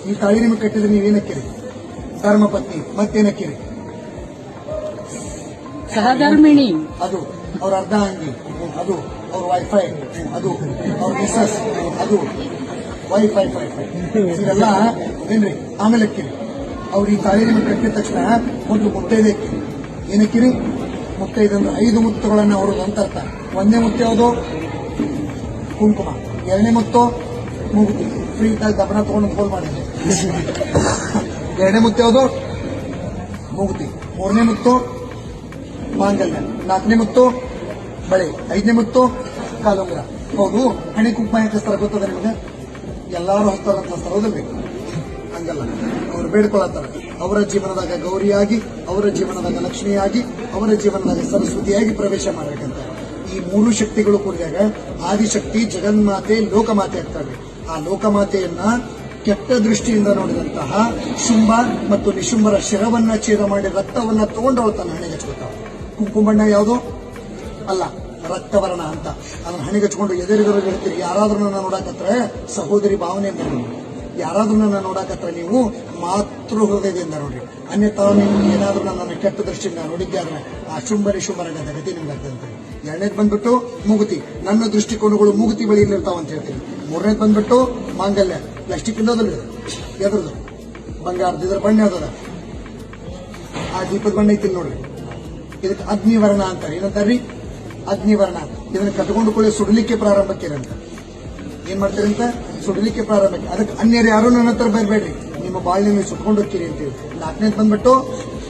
ಈ ತಾಳಿ ನಿಮಗೆ ಕಟ್ಟಿದ್ರೆ ನೀವೇನಕ್ಕಿರಿ? ಧರ್ಮಪತ್ನಿ. ಮತ್ತೇನಕ್ಕಿರಿ? ಸಹಧರ್ಮಿಣಿ. ಅದು ಅವ್ರ ಅರ್ಧಾಂಗಿ, ಅದು ಅವ್ರ ವೈಫೈ, ಅದು ಅವ್ರ ಮಿಸಸ್, ಅದು ವೈಫೈ ಇದೆಲ್ಲ ಏನ್ರಿ ಆಮೇಲೆ ಅಕ್ಕಿರಿ. ಅವ್ರು ಈ ತಾಳಿ ನಿಮಗೆ ಕಟ್ಟಿದ ತಕ್ಷಣ ಒಂದು ಮುತ್ತೈದೆ ಅಕ್ಕಿರಿ. ಏನಕ್ಕಿರಿ? ಮುತ್ತೈದಂದ್ರೆ 5 ಮುತ್ತುಗಳನ್ನ ಅವರು ಅಂತರ್ಥ. ಒಂದನೇ ಮುತ್ತು ಯಾವುದು? ಕುಂಕುಮ. ಎರಡನೇ ಮುತ್ತು ಮೂಗುತಿ. ಫ್ರೀ ಇದ್ದಾಗ ದಬ್ಬನ ತಗೊಂಡು ಫೋನ್ ಮಾಡಿದ್ದೆ. ಎರಡನೇ ಮುತ್ತು ಯಾವುದು? ಮೂಗುತಿ. ಮೂರನೇ ಮುತ್ತು ಮಾಂಗಲ್ಯ. 4ನೇ ಮುತ್ತು ಬಳೆ. 5ನೇ ಮುತ್ತು ಕಾಲುಂಗುರ. ಹೌದು, ಹಣೆ ಕುಂಕುಮ ಯಾಕೆ ಹಚ್ತಾರ ಗೊತ್ತದ ನಿಮಗೆ? ಎಲ್ಲಾರು ಹಚ್ತಾರಂತ ಹಚ್ತಾರ, ಹೌದಲ್ರಿ? ಹಂಗಲ್ಲ, ಅವ್ರು ಬೇಡ್ಕೊಳತ್ತಾರ ಅವರ ಜೀವನದಾಗ ಗೌರಿಯಾಗಿ, ಅವರ ಜೀವನದಾಗ ಲಕ್ಷ್ಮಿಯಾಗಿ, ಅವರ ಜೀವನದಾಗ ಸರಸ್ವತಿಯಾಗಿ ಪ್ರವೇಶ ಮಾಡಬೇಕಂತ. ಈ 3 ಶಕ್ತಿಗಳು ಕೂಡಿದಾಗ ಆದಿಶಕ್ತಿ, ಜಗನ್ಮಾತೆ, ಲೋಕಮಾತೆ ಆಗ್ತಾರೆ. ಆ ಲೋಕಮಾತೆಯನ್ನ ಕೆಟ್ಟ ದೃಷ್ಟಿಯಿಂದ ನೋಡಿದಂತಹ ಶುಂಭ ಮತ್ತು ನಿಶುಂಭರ ಶಿರವನ್ನ ಛೇದ ಮಾಡಿ ರಕ್ತವನ್ನ ತಗೊಂಡು ಅವಳು ತನ್ನ ಹಣೆಗೆ ಹಚ್ಕೊತಾವ. ಕುಂಕುಮ ಬಣ್ಣ ಯಾವುದು? ಅಲ್ಲ, ರಕ್ತವರ್ಣ ಅಂತ. ಅದನ್ನ ಹಣೆಗೆ ಹಚ್ಕೊಂಡು ಎದುರಿಗರು ಹೇಳ್ತೀರಿ. ಯಾರಾದ್ರೂ ನನ್ನ ನೋಡಾಕತ್ರ ಸಹೋದರಿ ಭಾವನೆಯಿಂದ ನೋಡಿ, ಯಾರಾದ್ರೂ ನನ್ನ ನೋಡಾಕತ್ರ ನೀವು ಮಾತೃ ಹೃದಯದಿಂದ ನೋಡ್ರಿ. ಅನ್ಯತಾ ನೀವು ಏನಾದ್ರೂ ನನ್ನ ಕೆಟ್ಟ ದೃಷ್ಟಿಯಿಂದ ನೋಡಿದ್ದೆ ಆದ್ರೆ ಆ ಶುಂಭ ನಿಶುಂಭರ ಗತಿ ನಿಮ್ಗೆ ಆಗ್ತದೆ. ಎರಡನೇದು ಬಂದ್ಬಿಟ್ಟು ಮೂಗುತಿ. ನನ್ನ ದೃಷ್ಟಿಕೋನಗಳು ಮೂಗುತಿ ಬಳಿಯಲ್ಲಿರ್ತಾವ ಅಂತ ಹೇಳ್ತೀನಿ. ಮೂರನೇದು ಬಂದ್ಬಿಟ್ಟು ಮಾಂಗಲ್ಯ. ಪ್ಲಾಸ್ಟಿಕ್ ಇಂದೋದಲ್ಲ, ಎದ್ರದು ಬಂಗಾರದ. ಇದ್ರ ಬಣ್ಣ ಯಾವ್ದದ? ಆ ದೀಪದ ಬಣ್ಣ ಐತಿ ನೋಡ್ರಿ. ಇದಕ್ಕೆ ಅಗ್ನಿವರ್ಣ ಅಂತಾರೆ. ಏನಂತಾರ್ರಿ? ಅಗ್ನಿವರ್ಣ. ಇದನ್ನ ಕಟ್ಕೊಂಡು ಕೂಡ ಸುಡಲಿಕ್ಕೆ ಪ್ರಾರಂಭಕ್ಕಿರಂತ. ಏನ್ ಮಾಡ್ತೀರಂತ? ಸುಡಲಿಕ್ಕೆ ಪ್ರಾರಂಭಕ್ಕೆ. ಅದಕ್ಕೆ ಅನ್ಯರು ಯಾರು ನನ್ನ ಹತ್ರ ಬರಬೇಡ್ರಿ, ನಿಮ್ಮ ಬಾಳ್ನೆ ನೀವು ಸುಟ್ಕೊಂಡು ಹೋಗ್ತೀರಿ ಅಂತೀವಿ. 4ನೇದು ಬಂದ್ಬಿಟ್ಟು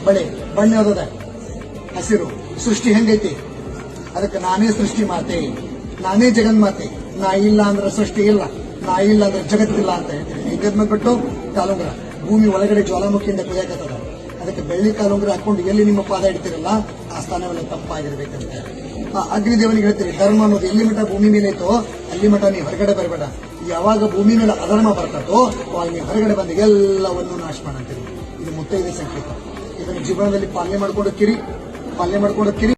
ಬಳೆ. ಬಣ್ಣ ಯಾವ್ದದ? ಹಸಿರು. ಸೃಷ್ಟಿ ಹೆಂಗೈತಿ? ಅದಕ್ಕೆ ನಾನೇ ಸೃಷ್ಟಿ ಮಾತೆ, ನಾನೇ ಜಗನ್ಮಾತೆ. ನಾ ಇಲ್ಲ ಅಂದ್ರೆ ಸೃಷ್ಟಿ ಇಲ್ಲ, ನಾ ಇಲ್ಲ ಅಂದ್ರೆ ಜಗತ್ತಿಲ್ಲ ಅಂತ ಹೇಳ್ತೀನಿ. 5ನೇದು ಬಂದ್ಬಿಟ್ಟು ಕಾಲುಂಗುರ. ಭೂಮಿ ಒಳಗಡೆ ಜ್ವಾಲಾಮುಖಿಯಿಂದ ಕುದಿಯಾಕತ್ತದ. ಅದಕ್ಕೆ ಬೆಳ್ಳಿ ಕಾಲುಂಗುರ ಹಾಕೊಂಡು ಎಲ್ಲಿ ನಿಮ್ಮ ಪಾದ ಇಡ್ತಿರಲ್ಲ ಆ ಸ್ಥಾನವೆಲ್ಲ ತಪ್ಪಾಗಿರ್ಬೇಕಂತ. ಆ ಅಗ್ನಿದೇವನಿಗೆ ಹೇಳ್ತೀರಿ, ಧರ್ಮ ಅನ್ನೋದು ಎಲ್ಲಿ ಮಠ ಭೂಮಿ ಮೇಲೆ ಐತೋ ಅಲ್ಲಿ ಮಠ ನೀವು ಹೊರಗಡೆ ಬರಬೇಡ. ಯಾವಾಗ ಭೂಮಿ ಮೇಲೆ ಅಧರ್ಮ ಬರ್ತದೋ ಅವಾಗ ನೀವು ಹೊರಗಡೆ ಬಂದು ಎಲ್ಲವನ್ನು ನಾಶ ಮಾಡಂತೀರಿ. ಇದು ಮುತ್ತೈದೆ ಸಂಕೇತ. ಇದನ್ನು ಜೀವನದಲ್ಲಿ ಪಾಲನೆ ಮಾಡ್ಕೊಂಡೋಕ್ಕಿರಿ.